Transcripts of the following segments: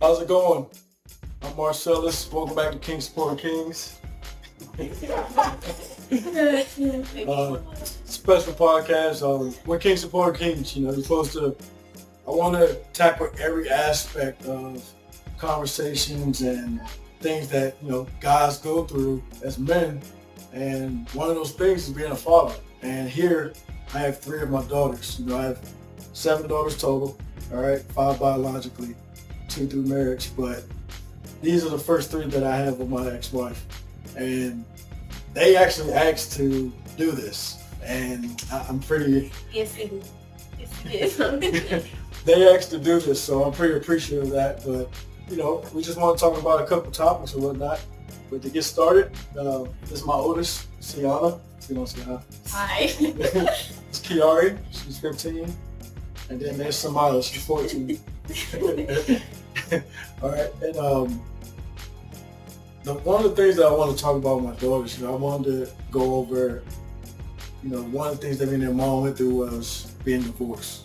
How's it going? I'm Marcellus. Welcome back to King Support Kings. Special podcast. We're King Support Kings. You know, you're supposed to. I want to tackle every aspect of conversations and things that guys go through as men. And one of those things is being a father. And here, I have 3 of my daughters. I have 7 daughters total. All right, 5 biologically, 2 through marriage. But these are the first 3 that I have with my ex-wife. And they actually asked to do this. And I'm pretty... Yes, it is. Yes, it is. They asked to do this, so I'm pretty appreciative of that. But, we just want to talk about a couple topics or whatnot. But to get started, this is my oldest, Sienna. You don't say hi. Hi. It's Kiari. She's 15. And then there's Samara. She's 14. All right. And one of the things that I want to talk about with my daughters, I wanted to go over, one of the things that me and their mom went through was being divorced.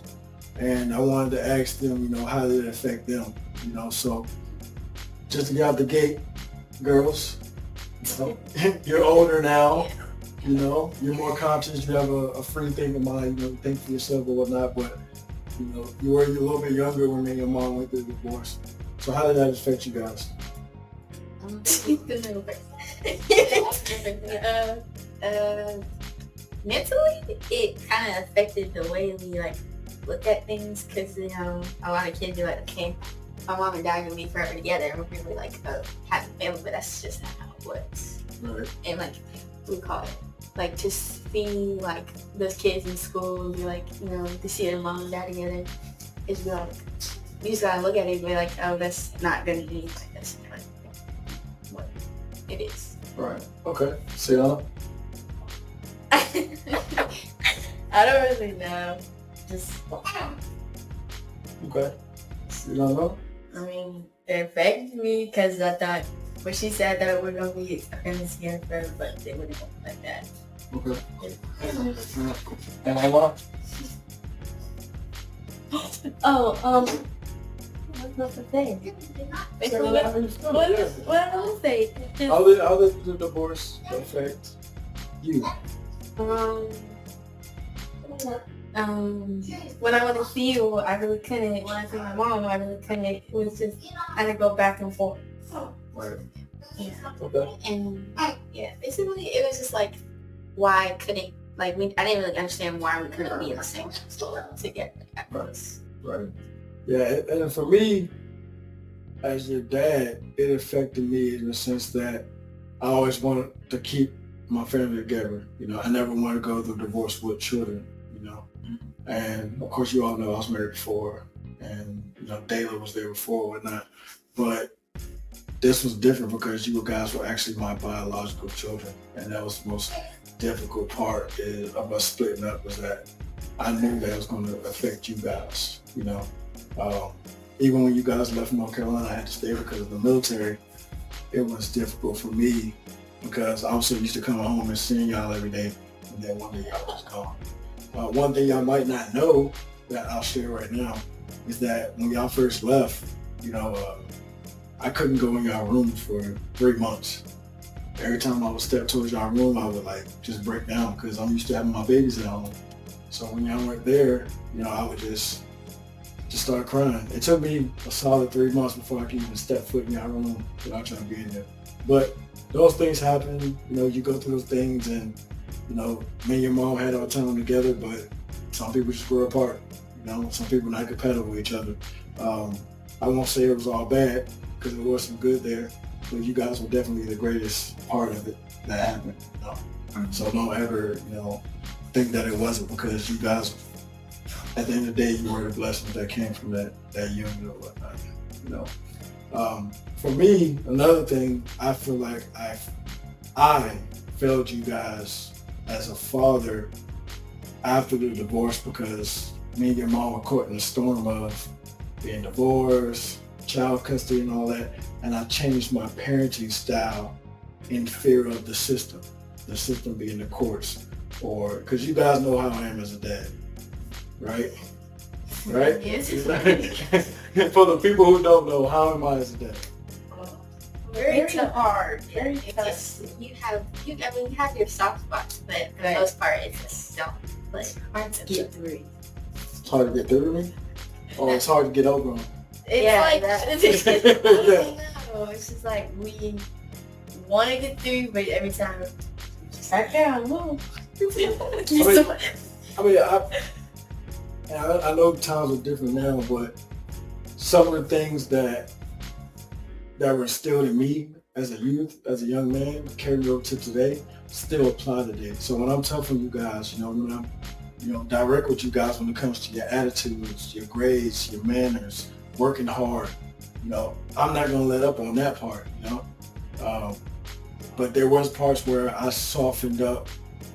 And I wanted to ask them, how did it affect them? So just to get out the gate, girls, you're older now, you're more conscious, you have a free thinking mind, think for yourself or whatnot, but you were a little bit younger when me and your mom went through the divorce. So how did that affect you guys? Mentally, it kind of affected the way we look at things, because a lot of kids are like, okay, my mom and dad are gonna be forever together, and we're really happy family, but that's just not how it works. Right. And we call it to see those kids in school, be to see their mom and dad together, it's you just gotta look at it and be like, oh, that's not gonna be like this. What it is. Right. Okay. Sienna? I don't really know. Just okay. You don't know? I mean, it affected me because I thought when she said that we're gonna be friends again forever, but they wouldn't go like that. Okay. And I want. What's the thing? What I want to say? How did the divorce affect you? When I went to see you, I really couldn't. When I see my mom, I really couldn't. It was just, I had to go back and forth. Right. Yeah. Okay. And basically it was just why I couldn't, I didn't really understand why we couldn't be in the same store together at first. Right. Yeah, and for me, as your dad, it affected me in the sense that I always wanted to keep my family together. I never wanted to go through divorce with children, And of course, you all know I was married before, and Dayla was there before, whatnot. But this was different because you guys were actually my biological children, and that was the most difficult part of us splitting up, was that I knew that it was going to affect you guys. Even when you guys left North Carolina, I had to stay because of the military. It was difficult for me because I was so used to coming home and seeing y'all every day, and then one day y'all was gone. One thing y'all might not know that I'll share right now is that when y'all first left, I couldn't go in y'all room for 3 months. Every time I would step towards y'all room, I would just break down because I'm used to having my babies at home. So when y'all weren't there, I would just start crying. It took me a solid 3 months before I could even step foot in y'all room without trying to be in there. But those things happen, you go through those things, and me and your mom had our time together, but some people just grow apart. Some people not compatible with each other. I won't say it was all bad, because there was some good there, but you guys were definitely the greatest part of it that happened. So don't ever, think that it wasn't, because you guys, at the end of the day, you were the blessings that came from that union or whatnot. For me, another thing, I feel like I failed you guys as a father after the divorce, because me and your mom were caught in the storm of being divorced, child custody and all that, and I changed my parenting style in fear of the system being the courts, or because you guys know how I am as a dad, right? right? Yes. For the people who don't know, how am I as a dad? Very hard. Very It's tough. just, you have your soft spots, but for the most part, it's just don't. Like, Hard to get through. It's hard to get through to me, or it's hard to get over them. It's Yeah, like that- I don't know. It's just like we want to get through, but every time just back down. Whoa. I know times are different now, but some of the things that were instilled in me as a youth, as a young man, carried over to today, still apply today. So when I'm tough on you guys, when I'm, direct with you guys when it comes to your attitudes, your grades, your manners, working hard, I'm not gonna let up on that part, But there was parts where I softened up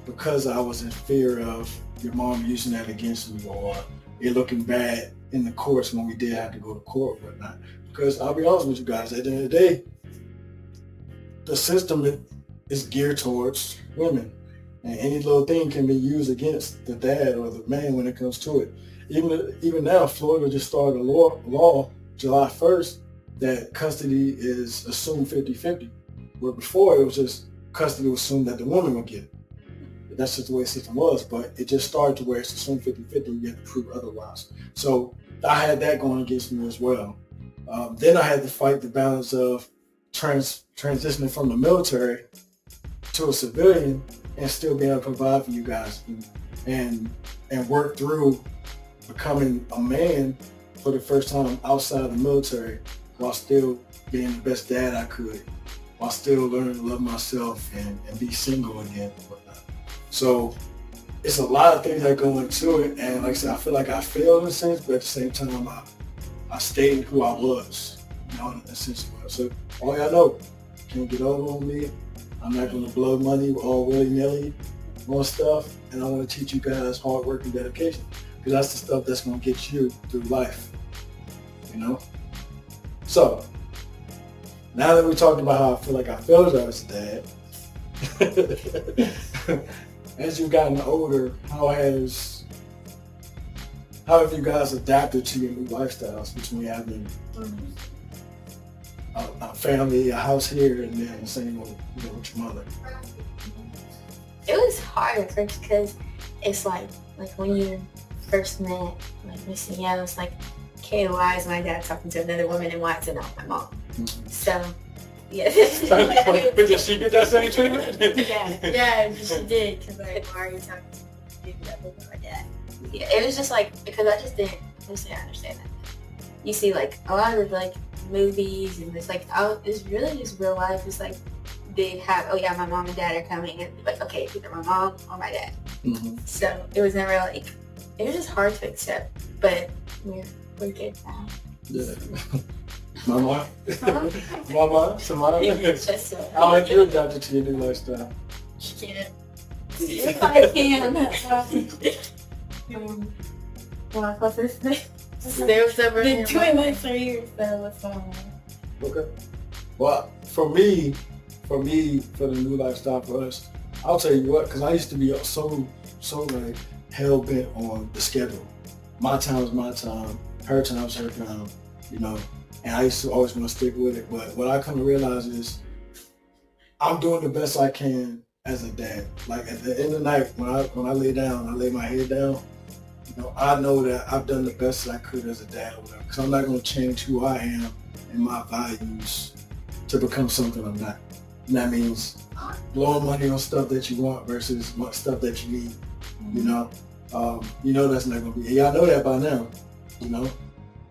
because I was in fear of your mom using that against me or it looking bad in the courts when we did have to go to court or whatnot. Because I'll be honest with you guys, at the end of the day, the system is geared towards women. And any little thing can be used against the dad or the man when it comes to it. Even now, Florida just started a law July 1st that custody is assumed 50-50. Where before it was just custody was assumed that the woman would get it. That's just the way the system was, but it just started to where it's assumed 50-50, you have to prove otherwise. So I had that going against me as well. Then I had to fight the balance of transitioning from the military to a civilian and still being able to provide for you guys and work through becoming a man for the first time outside of the military while still being the best dad I could, while still learning to love myself and be single again and whatnot. So it's a lot of things that go into it, and like I said, I feel like I failed in a sense, but at the same time, I stayed who I was, in a sense. So all y'all know, can't get over on me. I'm not going to blow money all willy-nilly on stuff, and I want to teach you guys hard work and dedication, because that's the stuff that's going to get you through life, So now that we talked about how I feel like I failed as a dad, as you've gotten older, how have you guys adapted to your new lifestyles between having a family, a house here, and then the same with your mother? It was hard at first because it's like when you first met, Missy, it was like, okay, why is my dad talking to another woman and why is it not my mom? Mm-hmm. So, yeah. Did she get that same treatment? Yeah, she did. Because why are you talking to people that look like my dad? Yeah, it was just because I just didn't understand that. You see, a lot of movies and it's really just real life. It's they have, my mom and dad are coming, and okay, either my mom or my dad. Mm-hmm. So it was never it was just hard to accept, but we're good now. Yeah. Mama? Mama? Samara? How have you adapted to your new lifestyle? She can't. If I can. What's this thing? Been doing that for years, so what's going on? Okay. Well, for the new lifestyle for us, I'll tell you what, because I used to be so hell bent on the schedule. My time is my time, her time is her time, and I used to always want to stick with it. But what I come to realize is I'm doing the best I can as a dad. At the end of the night, when I lay down, I lay my head down, I know that I've done the best I could as a dad or whatever, because I'm not going to change who I am and my values to become something I'm not. And that means blowing money on stuff that you want versus stuff that you need, that's not going to be, y'all know that by now,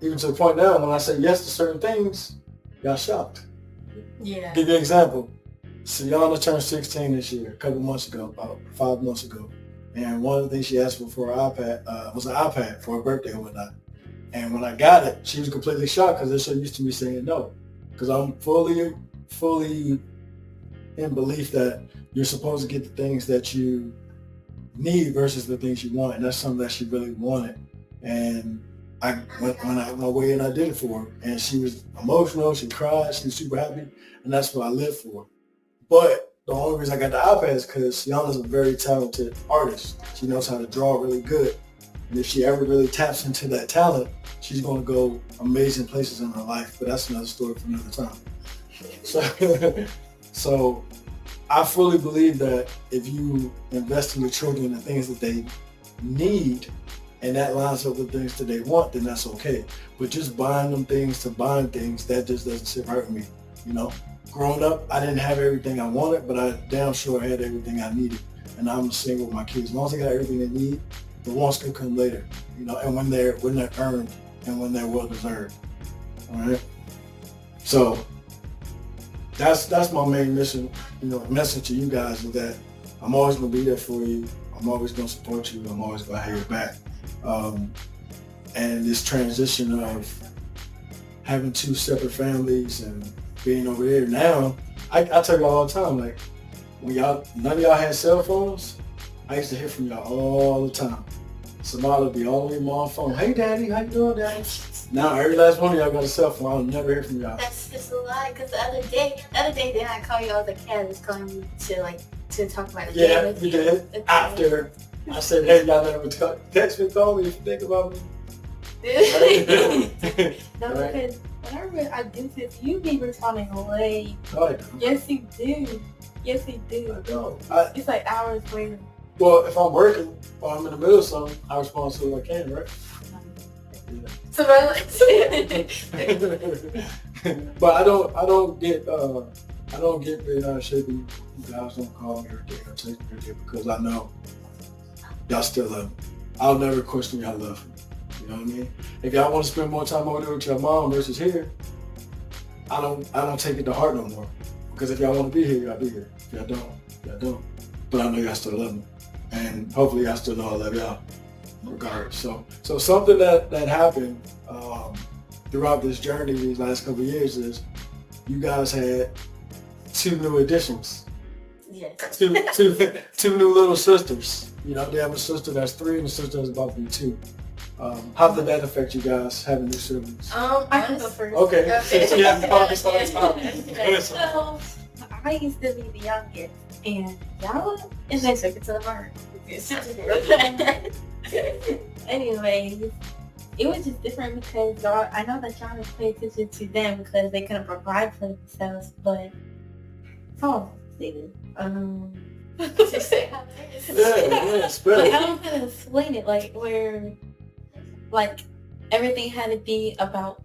even to the point now when I say yes to certain things, y'all shocked. Yeah. Give you an example. Sienna turned 16 this year, a couple months ago, about 5 months ago. And one of the things she asked for an iPad was an iPad for her birthday or whatnot. And when I got it, she was completely shocked because they're so used to me saying no. Because I'm fully in belief that you're supposed to get the things that you need versus the things you want. And that's something that she really wanted. And I went my way and I did it for her. And she was emotional, she cried, she was super happy. And that's what I live for. But the only reason I got the iPad is because Sienna's a very talented artist. She knows how to draw really good. And if she ever really taps into that talent, she's going to go amazing places in her life. But that's another story for another time. So I fully believe that if you invest in your children in the things that they need, and that lines up with things that they want, then that's okay. But just buying them things to buying things, that just doesn't sit right with me. You know, growing up, I didn't have everything I wanted, but I damn sure had everything I needed. And I'm the same with my kids. As long as they got everything they need, the wants can come later. You know, and when they're earned and when they're well deserved. All right. So that's my main mission. You know, message to you guys is that I'm always gonna be there for you. I'm always gonna support you. I'm always gonna have your back. And this transition of having two separate families and being over there now, I tell y'all all the time, like when none of y'all had cell phones, I used to hear from y'all all the time. Somebody would be all over my phone. Hey daddy, how you doing, daddy? Now every last one of y'all got a cell phone. I'll never hear from y'all. That's just a lie. Cause the other day, then I called you. I was like, yeah, I was calling you to talk about it. Yeah, you did. After I said, hey, y'all never text me, call me if you think about me. No, because whenever I do this, you be responding late. No, I don't. Yes, you do. Yes, you do. I don't. It's like hours later. Well, if I'm working or I'm in the middle of something, I respond as soon as I can, right? Yeah. So But I don't get big shaky. You guys don't call me or text me because I know y'all still love me. I'll never question y'all love me. You know what I mean? If y'all want to spend more time over there with your mom versus here, I don't take it to heart no more. Because if y'all want to be here, y'all be here. If y'all don't. But I know y'all still love me. And hopefully y'all still know I love y'all regardless. So something that happened throughout this journey these last couple of years is you guys had two new additions. yes. Two new little sisters. You know, they have a sister that's 3 and a sister that's about to be 2. How did that affect you guys having new siblings? I can go first. Okay. Since you haven't talked this whole time. So, I used to be the youngest, and y'all, and they took it to the heart. Anyways, it was just different because y'all, I know that y'all didn't pay attention to them because they couldn't provide for themselves, but Spell I don't know how to explain it, like where like everything had to be about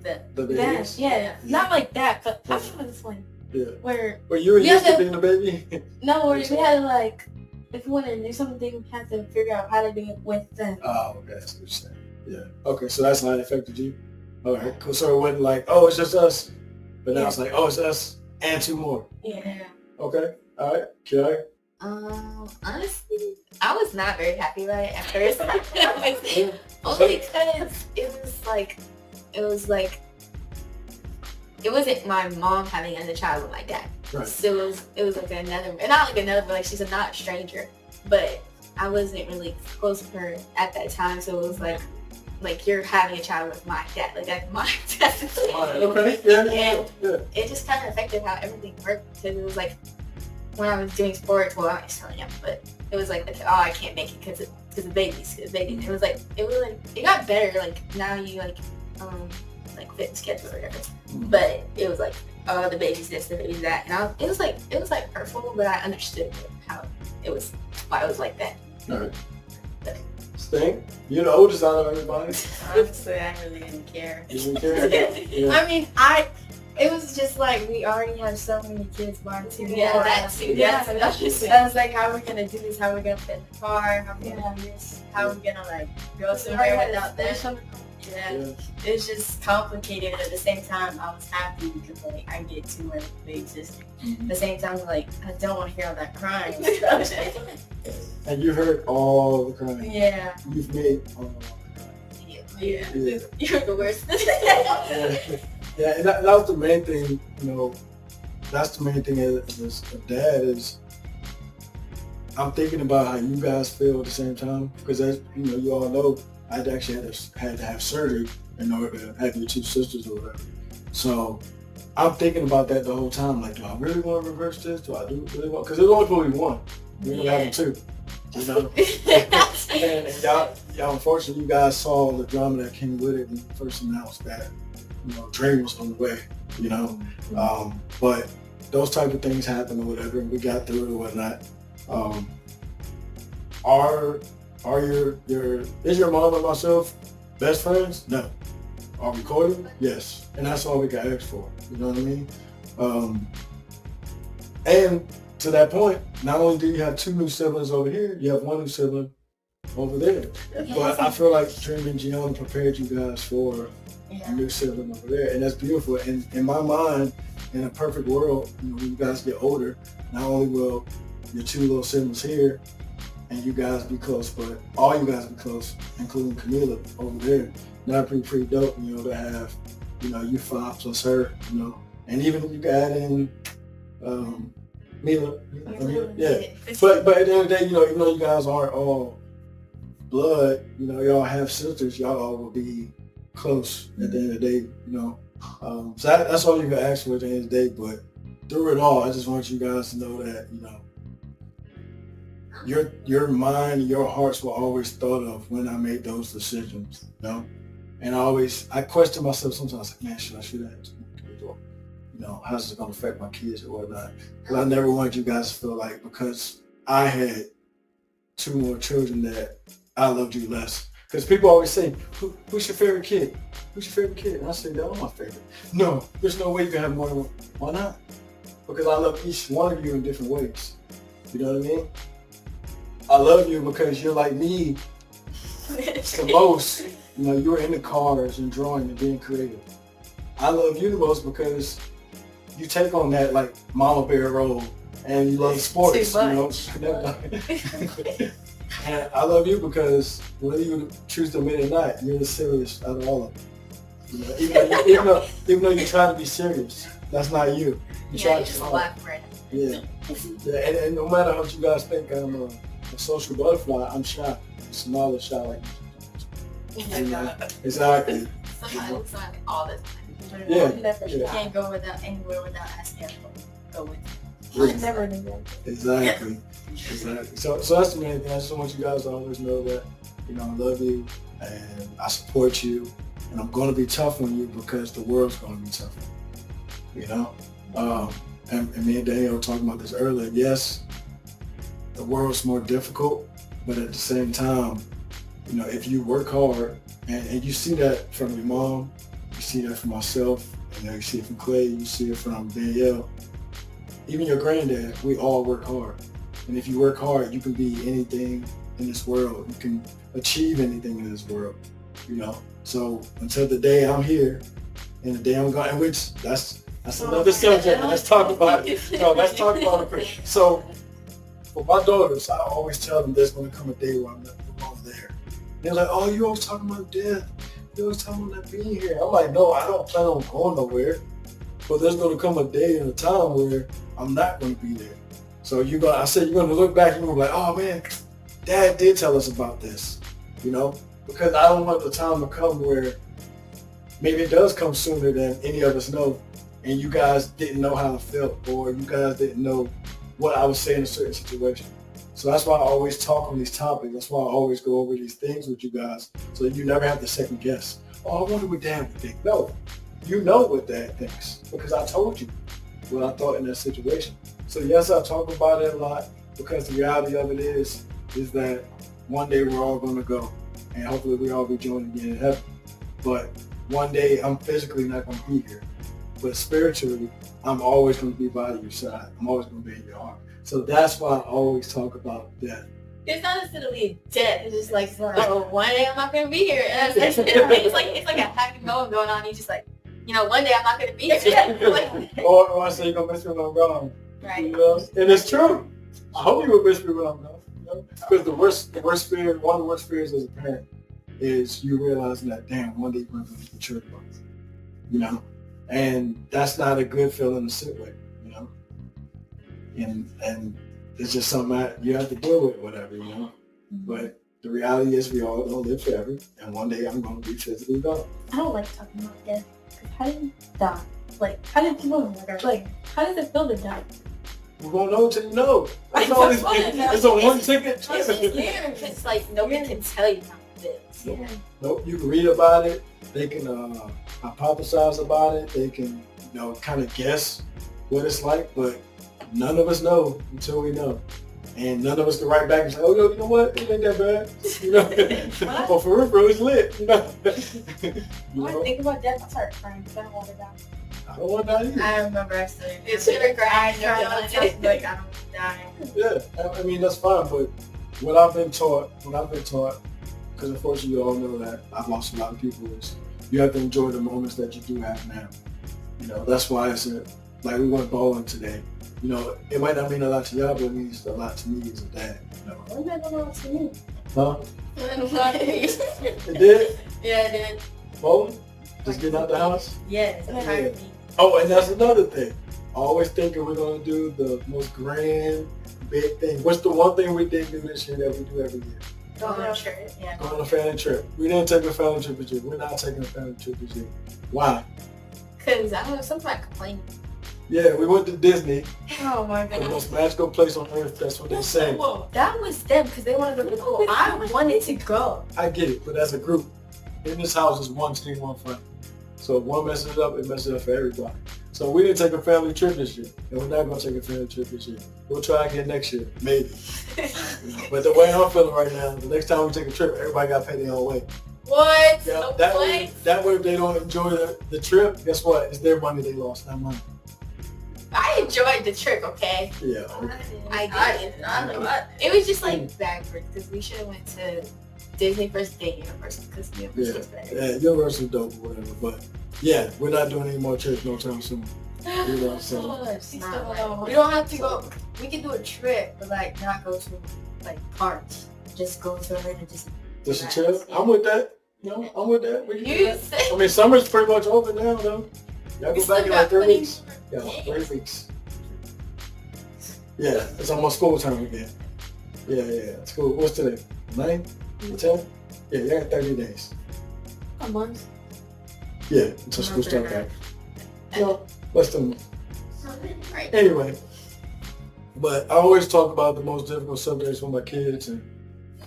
the that. babies. Yeah. Not like that, but I don't know how to explain it. Yeah. Where Were you used to being the baby? no, where we had to like if we wanted to do something, we had to figure out how to do it with them. Oh, okay, that's what you're saying. Yeah. Okay, so that's not affected you? Alright, cool. So it wasn't like, oh, it's just us. But now it's like, oh, it's us and 2 more. Yeah. Okay. Alright. Okay. Honestly, I was not very happy about it at first. Only because it wasn't my mom having another child with my dad. Right. So it was like another, and not like another, but like she's not a stranger. But I wasn't really close to her at that time, so it was like you're having a child with my dad, like that's my dad. Okay. Yeah. And it just kind of affected how everything worked because it was like when I was doing sports, well, I was telling him, but it was like oh, I can't make it because of babies. It was like it got better. Like now you like fit the schedule or whatever. But it was like oh, the baby's this, the baby's that, and it was like hurtful, but I understood how it was, why it was like that. All right. Sting, you're the oldest out of everybody. Honestly, I really didn't care. You didn't care? Yeah. I mean, it was just like we already have so many kids born too. Yeah, that too. Yeah, That's just I was like, how are we gonna do this? How are we gonna fit in the car? How are we gonna do this? How are we gonna like go somewhere without them? Yeah, it's just complicated. At the same time, I was happy because like I get to where they exist. At the same time, like I don't want to hear all that crying. And you heard all the crying. Yeah. You've made all Yeah. You're the worst. Yeah, and that was the main thing, you know, that's the main thing as a dad is I'm thinking about how you guys feel at the same time because as you know, you all know I actually had to have surgery in order to have your 2 sisters or whatever. So I'm thinking about that the whole time, like, do I really want to reverse this? Do I really want, because there's only going to be 1. We're going to have 2. you know. and y'all, unfortunately, you guys saw the drama that came with it when you first announced that, Dream was on the way, but those type of things happen or whatever, and we got through it or whatnot. Is your mom and myself best friends? No. Are we recording? Yes. And that's all we got asked for. You know what I mean? And to that point, not only do you have 2 new siblings over here, you have 1 new sibling over there. But I feel like Dream and Gianna prepared you guys for a new sibling over there. And that's beautiful. And in my mind, in a perfect world, when you guys get older, not only will your 2 little siblings here and you guys be close, but all you guys be close, including Camila over there. That'd be pretty dope, to have, you 5 plus her, and even if you can add in Mila, yeah. But at the end of the day, even though you guys aren't all blood, y'all have sisters, y'all all will be close at the end of the day, So that's all you can ask for at the end of the day. But through it all, I just want you guys to know that, your mind, your hearts were always thought of when I made those decisions, And I question myself sometimes, like, man, should I shoot that? How's it going to affect my kids or whatnot? Because I never wanted you guys to feel like because I had 2 more children that I loved you less. Because people always say, who's your favorite kid? Who's your favorite kid? And I say, they're all my favorite. No, there's no way you can have more than one. Why not? Because I love each one of you in different ways. You know what I mean? I love you because you're like me the most. You're in the cars and drawing and being creative. I love you the most because you take on that like mama bear role and you love sports. And I love you because whether you choose to admit it or not, you're the serious out of all of them. Even though you try to be serious, that's not you. You try to be black friend. Yeah. And no matter how you guys think I'm a social butterfly, I'm shy. Smaller shy like you. Exactly. Somebody all the time. You can't go anywhere without asking for go with you. Never do that. Exactly. So that's the main thing. I just want you guys to always know that, I love you and I support you and I'm going to be tough on you because the world's going to be tough on you. And me and Daniel were talking about this earlier. Yes, the world's more difficult, but at the same time, if you work hard, and you see that from your mom, you see that from myself, you see it from Clay, you see it from Danielle, even your granddad, we all work hard. And if you work hard, you can be anything in this world. You can achieve anything in this world, So until the day I'm here, and the day I'm gone, which that's another subject. Let's talk about it. Let's talk about it. So for my daughters, I always tell them there's going to come a day where I'm no longer there. They're like, oh, you always talking about death. You always talking about not being here. I'm like, no, I don't plan on going nowhere. But there's going to come a day and a time where I'm not going to be there. So I said, you're going to look back and you're going to be like, oh man, Dad did tell us about this, because I don't want the time to come where maybe it does come sooner than any of us know. And you guys didn't know how I felt, or you guys didn't know what I was saying in a certain situation. So that's why I always talk on these topics. That's why I always go over these things with you guys, so that you never have to second guess. Oh, I wonder what Dad would think. No, you know what Dad thinks because I told you what I thought in that situation. So yes, I talk about it a lot because the reality of it is that one day we're all going to go, and hopefully we all be joined again in heaven. But one day I'm physically not going to be here, but spiritually I'm always going to be by your side. I'm always going to be in your heart. So that's why I always talk about death. It's not necessarily death. It's just like, oh, one day I'm not going to be here. And it's like a happy moment going on. You just like, one day I'm not going to be here. or I say you're going to miss me when I'm gone. Right. And it's true. I hope you will miss me when I'm gone. Because the worst fear, one of the worst fears as a parent is you realizing that, damn, one day you're going to be the church box. And that's not a good feeling to sit with, And it's just something that you have to deal with, whatever, But the reality is we all don't live forever, and one day I'm going to be physically gone. I don't like talking about death. How did you die? How did you know? How does it feel to die? We won't know until you know. It's a one-ticket trip. It's weird because like nobody can tell you how it is. Yeah. Nope. You can read about it. They can hypothesize about it. They can, kind of guess what it's like, but none of us know until we know. And none of us can write back and say, oh, yo, you know what? It ain't that bad. But for real, it's lit. When I think about death, I start crying because I don't want to die. I don't want to die either. I remember I started It's gonna cry. like I don't want to die. Yeah, I mean, that's fine, but what I've been taught, because unfortunately you all know that I've lost a lot of people, is you have to enjoy the moments that you do have now. That's why it's like we went bowling today. It might not mean a lot to y'all, but it means a lot to me as a dad. What meant a lot to me? Huh? It It did? Yeah, it did. Bowling? Just getting out the house? Yes, Yeah. entirely. Oh, and that's another thing. Always thinking we're going to do the most grand, big thing. What's the one thing we didn't do this year that we do every year? Go on a trip. Yeah. Going on a family trip. We didn't take a family trip this year. We're not taking a family trip this year. Why? Because I don't know, somebody complained. Yeah, we went to Disney, Oh my the goodness. most magical place on earth. That's what they say. That was them because they wanted to go to school. I wanted to go. I get it, but as a group, in this house is one team, one fight. So if one messes it up, it messes it up for everybody. So we didn't take a family trip this year, and we're not going to take a family trip this year. We'll try again next year, maybe. But the way I'm feeling right now, the next time we take a trip, everybody got to pay their own way. What? Yeah, No that way. way, if they don't enjoy the trip, guess what? It's their money they lost, not mine. I enjoyed the trip, okay? Yeah. I did. I know what. It was just like backwards because we should have went to Disney first, then Universal because Universal was better. Yeah, Universal dope or whatever, but yeah, we're not doing any more trips no time soon. So We don't have to go. We can do a trip, but like not go to like parks. Just go to it and just. just a chill. I'm with that. I'm with that. We can do You that. said I mean, summer's pretty much over now, though. Y'all we go still back in got like 3 20 weeks. Yeah, more 3 weeks. Yeah, it's almost school time again. Yeah. School. What's today? 9? 10? Yeah, you got 30 days. A month. Yeah, until school starts back. No, less than a month. Right. Anyway, but I always talk about the most difficult subjects with my kids, and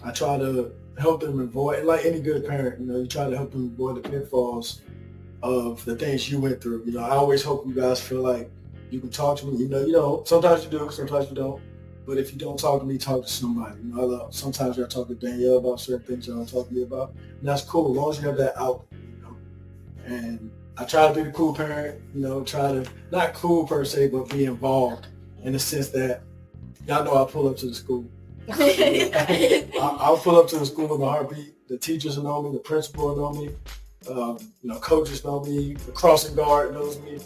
I try to help them avoid, like any good parent, you try to help them avoid the pitfalls of the things you went through. I always hope you guys feel like you can talk to me. You don't. Sometimes you do, sometimes you don't. But if you don't talk to me, talk to somebody. Sometimes I talk to Danielle about certain things you don't talk to me about. And that's cool, as long as you have that out. And I try to be the cool parent, try to, not cool per se, but be involved in the sense that, y'all know I'll pull up to the school. I'll pull up to the school with a heartbeat. The teachers know me, the principal know me, coaches know me, the crossing guard knows me.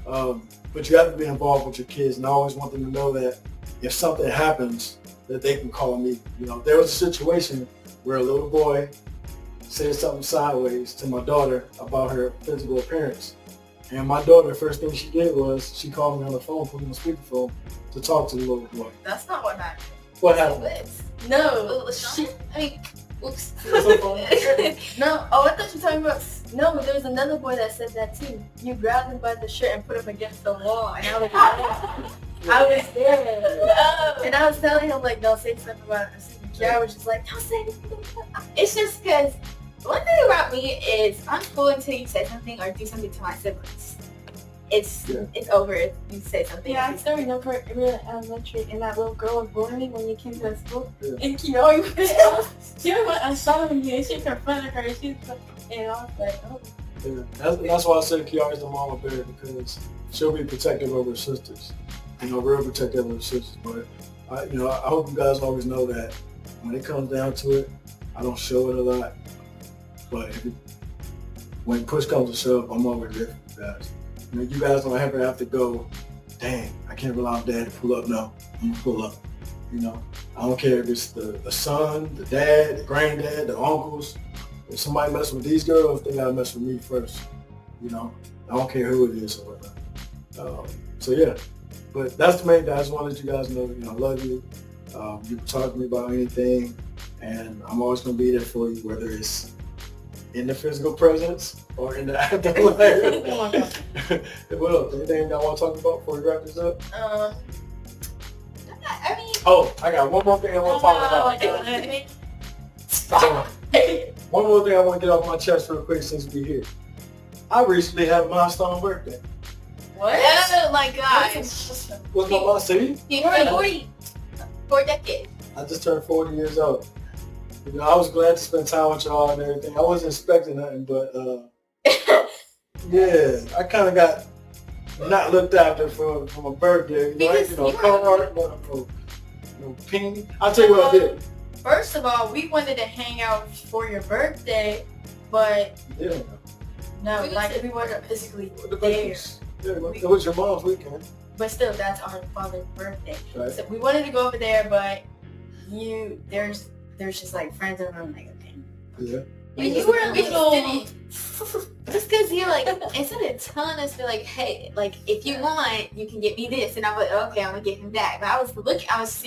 But you have to be involved with your kids, and I always want them to know that if something happens, that they can call me. There was a situation where a little boy said something sideways to my daughter about her physical appearance. And my daughter, the first thing she did was she called me on the phone, put me on speakerphone to talk to the little boy. That's not what happened. What happened? No. Oops. No. Oh, I thought you were talking about. No, there was another boy that said that too. You grabbed him by the shirt and put him against the wall, and I was there. And I was telling him like, don't say something about it. Kiara was just like, don't say anything. It's just because one thing about me is I'm cool until you say something or do something to my siblings. It's over if you say something. Yeah, I still remember in elementary, and that little girl was bullying me when you came to the school. Yeah. And I saw her and she confronted her. And she was and I was like, oh. Yeah. That's why I say Kiara's the mama bear, because she'll be protective of her sisters. Real protective of her sisters. But I hope you guys always know that when it comes down to it, I don't show it a lot. But when push comes to shove, I'm always there for you guys. You guys don't ever have to go, dang, I can't rely on dad to pull up. No, I'm gonna pull up. I don't care if it's the son, the dad, the granddad, the uncles. If somebody messes with these girls, they gotta mess with me first. I don't care who it is or whatnot. So yeah, but that's the main thing. I just want to let you guys know, I love you. You can talk to me about anything, and I'm always gonna be there for you, whether it's in the physical presence or in the afterlife. Oh my God. What else? Anything y'all want to talk about before we wrap this up? Oh, I got one more thing I want to talk about. Stop. One more thing I want to get off my chest real quick since we're here. I recently had a milestone birthday. What? Oh my gosh. What's my milestone? You turned 40 for a decade. I just turned 40 years old. You know, I was glad to spend time with y'all and everything. I wasn't expecting nothing, but yeah, I kind of got not looked after for my birthday. You know, I ain't get no card, no penny. I'll tell you what I did. First of all, we wanted to hang out for your birthday, but Yeah. no, like we weren't physically The there. birthdays. Yeah, it was your mom's weekend. But still, that's our father's birthday. Right. So we wanted to go over there, but there's just like friends and I'm like, okay. Yeah. And you were a little, just because you're like, instead of telling us, they're like, hey, like, if you want, you can get me this. And I was like, okay, I'm going to get him that. But I was looking, I was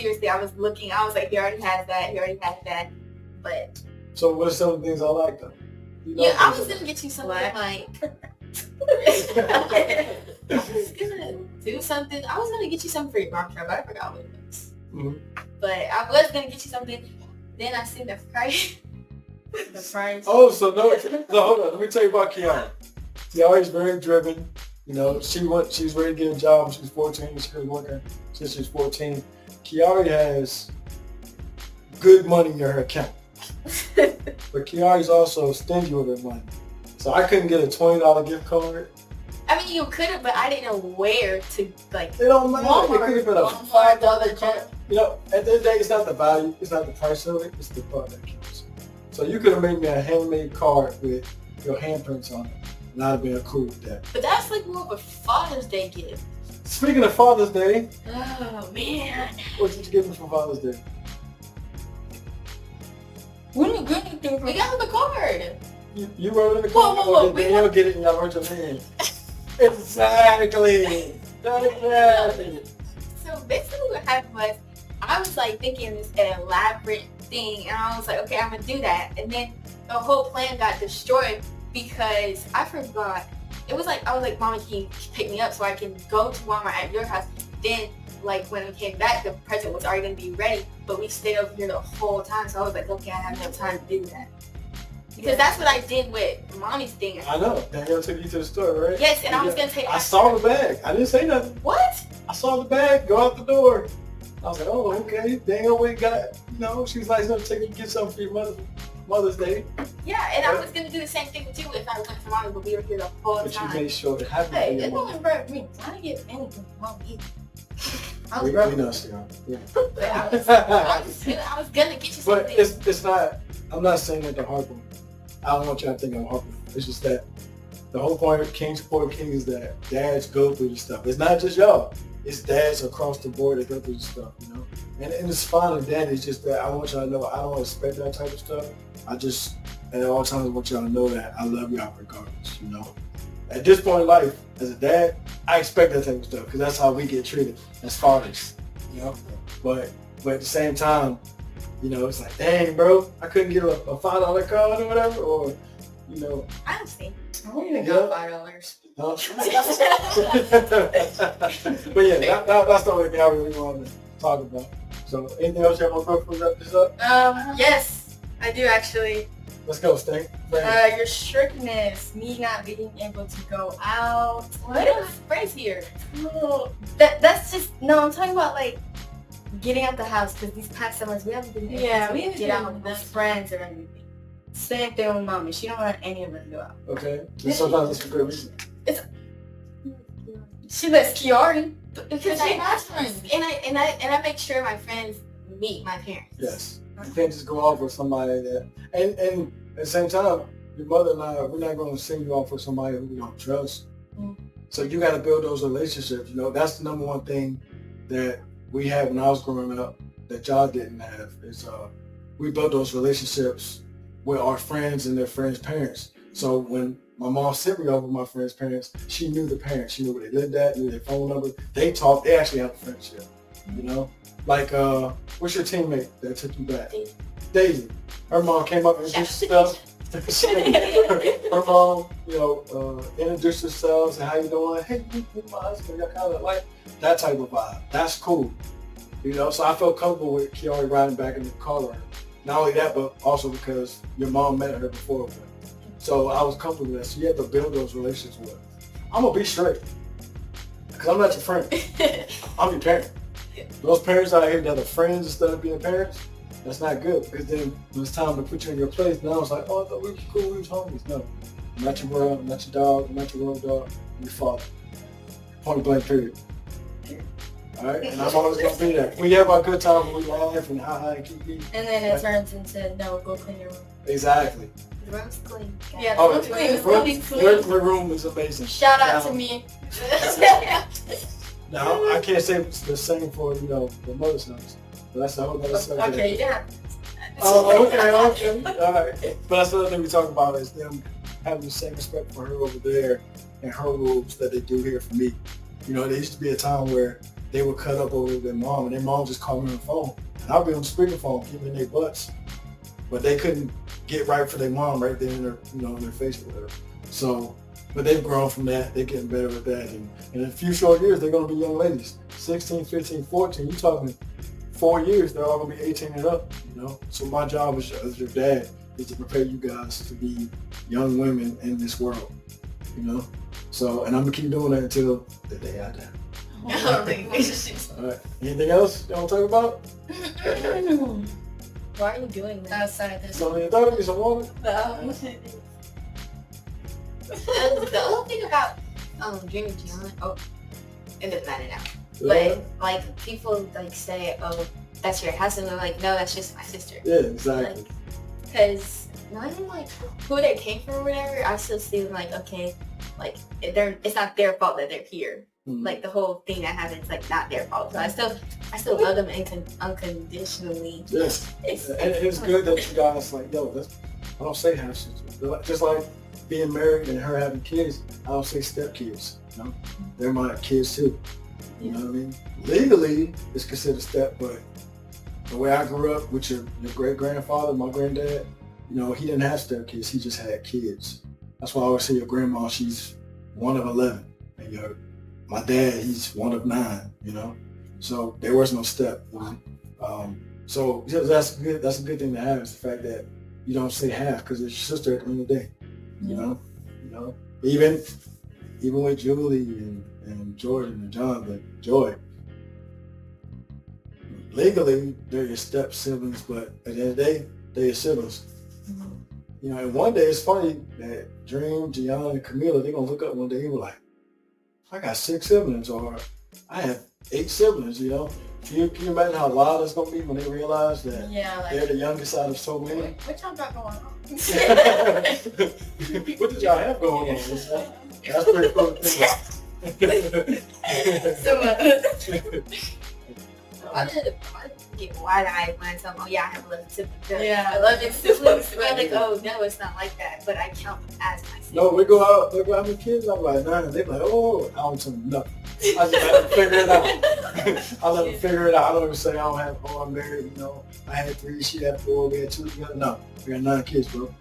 like, he already has that. But. So what are some of the things I like though? You know, Yeah, I was going to get you something What? like. I was gonna do something. I was gonna get you something for your mom, but I forgot what it was. Mm-hmm. But I was gonna get you something. Then I seen the price. The price. Oh, so hold on. Let me tell you about Kiara. Kiara's very driven. You know, she's ready to get a job when she's 14. She's been working since she's 14. Kiara has good money in her account. But Kiara's also stingy with her money. So I couldn't get a $20 gift card. I mean, you could have, but I didn't know where to, like. It don't matter. It could have been a $5 card. You know, at the end of the day, it's not the value, it's not the price of it, it's the thought that counts. So you could have made me a handmade card with your handprints on it, and I'd have been cool with that. But that's like more of a Father's Day gift. Speaking of Father's Day, Oh, man. what did you give me for Father's Day? We got him the card. You wrote it in the Whoa, card, whoa, whoa, or did Danielle get it and y'all wrote your name? Exactly. So basically what happened was, I was like thinking this elaborate thing, and I was like, okay, I'm gonna do that. And then the whole plan got destroyed because I forgot. It was like, I was like, Mama, can you pick me up so I can go to Walmart at your house? Then, like, when we came back, the present was already gonna be ready, but we stayed over here the whole time. So I was like, okay, I have no time to do that. Because that's what I did with Mommy's thing. I know. Danielle took you to the store, right? Yes, and I was gonna take. I saw the bag. I didn't say nothing. What? I saw the bag go out the door. I was like, oh, okay. Danielle went got, you know, she was nice enough to take you to get something for your Mother's Day. Yeah, and I was gonna do the same thing with you if I went to Mommy, but we were here the whole But time. you made sure to have Hey, it it for your don't hurt me. I didn't get anything from Mom either. We know, Sarah. Yeah. But I was gonna get you something. But it's not, I'm not saying that the hard one. I don't want y'all to think I'm harping. It's just that the whole point of King Support King is that dads go through this stuff. It's not just y'all. It's dads across the board that go through this stuff, you know? And it's fine with dad. It's just that I want y'all to know I don't expect that type of stuff. I just, at all times, want y'all to know that I love y'all regardless, you know? At this point in life, as a dad, I expect that type of stuff because that's how we get treated as fathers, you know? But at the same time, you know, it's like, dang, bro, I couldn't get a $5 card or whatever, or, you know. I understand. I don't even got $5. Huh? But yeah, that's the only thing I really wanted to talk about. So, anything else you want to wrap this up? Yes, I do actually. Let's go, Sting. Your strictness, me not being able to go out. What is friends here? No, that's just, no, I'm talking about like getting out the house because these past summers we haven't been able to get out with friends or anything. Same thing with Mommy. She don't want any of us to go out. Okay. And sometimes it's for good reason. She lets Kiari. Because she I has friends. And I make sure my friends meet my parents. Yes. You can't just go off with somebody that, and at the same time, your mother and I, we're not going to send you off with somebody who we don't trust. So you got to build those relationships. You know, that's the number one thing that we had when I was growing up that y'all didn't have is we built those relationships with our friends and their friends' parents. So when my mom sent me over with my friends' parents, she knew the parents. She knew where they lived at, knew their phone number. They talked. They actually had a friendship, you know? Like, what's your teammate that took you back? Daisy. Her mom came up and introduced herself. Her mom, you know, introduced themselves and how you doing? Hey, you my husband. Y'all kind of like that type of vibe. That's cool. You know, so I felt comfortable with Kiara riding back in the car with her. Not only that, but also because your mom met her before. So I was comfortable with that. So you have to build those relationships with her. I'm going to be straight. Because I'm not your friend. I'm your parent. Those parents out here that are friends instead of being parents, that's not good. Because then when it's time to put you in your place, now it's like, oh, I thought we were cool, we was homies. No. I'm not your world, I'm not your dog, I'm not your world dog, I'm your father. Point blank period. Alright? And I'm always going to be there. We have our good time, we laugh and ha and keep eating. And then it turns into, no, go clean your room. Exactly. The room's clean. Yeah, the room's clean. Your room is amazing. Shout out to me. Now, I can't say it's the same for, you know, the mother's house. But that's the whole other subject. Okay, yeah. Oh, okay. All right. But that's the other thing we talk about is them having the same respect for her over there and her rules that they do here for me. You know, there used to be a time where they would cut up over their mom and their mom just called me on the phone. And I'll be on the speakerphone giving their butts. But they couldn't get right for their mom right there in their, you know, in their face or whatever. So, but they've grown from that. They're getting better with that. And in a few short years, they're going to be young ladies. 16, 15, 14. You're talking 4 years, they're all going to be 18 and up, you know. So my job as your dad is to prepare you guys to be young women in this world, you know. So, and I'm going to keep doing that until the day I die. All right. Anything else you want to talk about? Why are you doing that? Outside this. So you thought of me some water? The whole thing about dreaming beyond, it doesn't matter now. Yeah. But like people like say, oh, that's your husband. I'm like, no, that's just my sister. Yeah, exactly. Because not even like who they came from or whatever, I still see them like, okay, like it's not their fault that they're here. Mm-hmm. Like the whole thing that happened is like not their fault. So I still love them unconditionally. Yes. And it's good that you guys like, yo, I don't say half sisters. Just like being married and her having kids, I don't say step kids. You know? They're my kids too. You know what I mean? Legally, it's considered step, but the way I grew up with your great-grandfather, my granddad, you know, he didn't have step kids, he just had kids. That's why I always say your grandma, she's one of 11. And my dad, he's one of 9, you know? So there was no step. You know? So that's good. That's a good thing to have, is the fact that you don't say half, because it's your sister at the end of the day. You know? Even with Julie and Jordan and John, but Joy, legally they're your step siblings, but at the end of the day, they're your siblings. Mm-hmm. You know, and one day it's funny that Dream, Gianna, and Camila, they're gonna look up one day and be like, I got 6 siblings, or I have 8 siblings, you know? Can you imagine how loud it's gonna be when they realize that they're the youngest out of so many? What y'all got going on? What did y'all have going on? That's pretty cool to think about. I get wide-eyed when I tell them, oh yeah, I have 11 siblings. Yeah. 11 siblings. I'm like, oh no, it's not like that. But I count them as my siblings. No, we go out, they go, how many kids? I'm like, 9. They're like, oh, I don't tell them nothing. I just let them figure it out. I let them figure it out. I don't even say I don't have, I'm married, you know. I had 3, she had 4, we had 2 together. No, we got 9 kids, bro.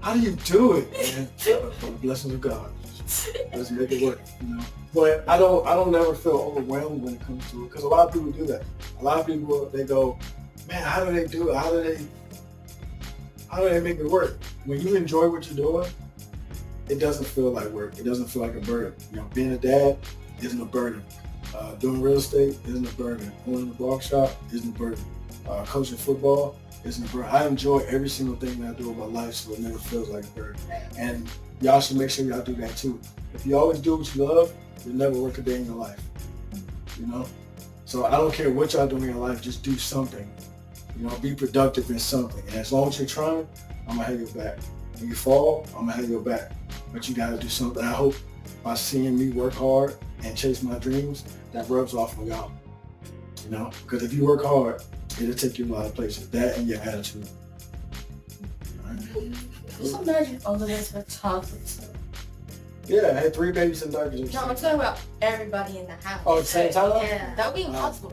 How do you do it, man? For the blessings of God. Let's make it work, you know. But I don't never feel overwhelmed when it comes to it, because a lot of people do that. A lot of people, they go, man, how do they do it? How do they make it work? When you enjoy what you're doing, it doesn't feel like work. It doesn't feel like a burden. You know, being a dad isn't a burden. Doing real estate isn't a burden. Owning a barbershop isn't a burden. Coaching football isn't a burden. I enjoy every single thing that I do in my life, so it never feels like a burden. And y'all should make sure y'all do that too. If you always do what you love, you'll never work a day in your life. You know? So I don't care what y'all do in your life, just do something. You know, be productive in something. And as long as you're trying, I'm gonna have your back. When you fall, I'm gonna have your back. But you gotta do something. I hope by seeing me work hard and chase my dreams, that rubs off on y'all. You know? Because if you work hard, it'll take you a lot of places. That and your attitude. Just imagine all of us were toddlers. Yeah, I had 3 babies and diapers. No, I'm talking about everybody in the house. Oh, at the same time? Yeah, that would be impossible.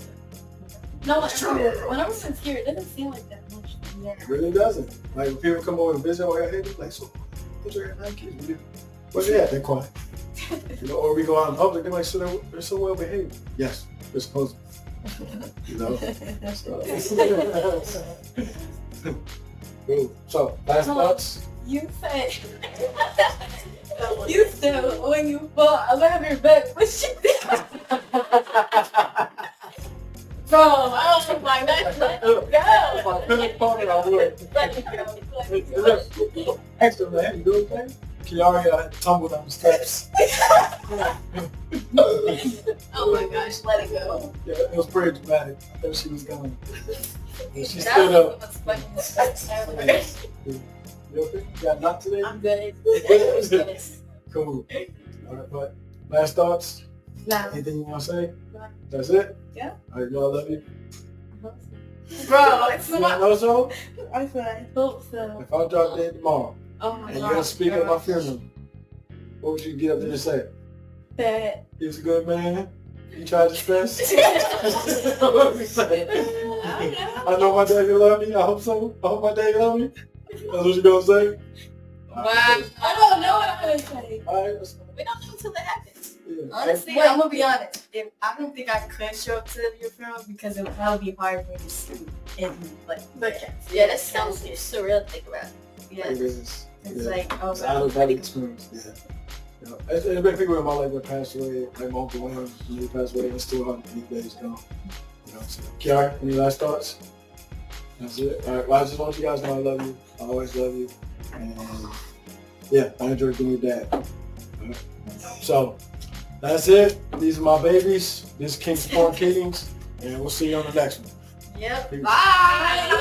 No, That's true. When I was here, it doesn't seem like that much. Yeah. It really doesn't. Like when people come over and visit, oh, hey, like, so, what's your 9 kids? Where's they at? They're quiet. You know, or we go out in public, they're like, so they're so well behaved. Yes, they're supposed to. You know? Cool. So, last thoughts? You said when you fall, I'm gonna have your back. What you did? Bro, I was like, let it go. Let it go. Extra, man. You do okay? Kiara tumbled down the steps. Oh my gosh, let it go. Yeah, it was pretty dramatic. I thought she was gone. And she stood up. You okay? You got knocked today? I'm good. Cool. All right, but last thoughts? Nah. Anything you want to say? No. That's it? Yeah. All right, y'all love you. Bro, it's You want to know so? I hope so. If I drop dead tomorrow Oh my and you're going to speak at my funeral, what would you get up there to say? That. He was a good man. He tried his best. I know my daddy love me. I hope so. I hope my daddy love me. That's what you gonna say? Wow. I don't know what I'm gonna say. All right, let's We don't know until it happens. yeah. Honestly, I'm gonna be honest. If I don't think I could show up to your funeral because it would probably be hard for me to sleep and like. But yeah, that sounds surreal to think about. Yeah. It is. It's Yeah. like oh It's out of god. body experience. Yeah. You know, there's been people in my life that passed away. Like my uncle William, when he passed away, and still hard to keep days gone. You know, so Kiara, any last thoughts? That's it. All right. Well, I just want you guys to know I love you. I always love you. And yeah, I enjoy being your dad. All right. So that's it. These are my babies. This is King Sport Kings, and we'll see you on the next one. Yep. Peace. Bye.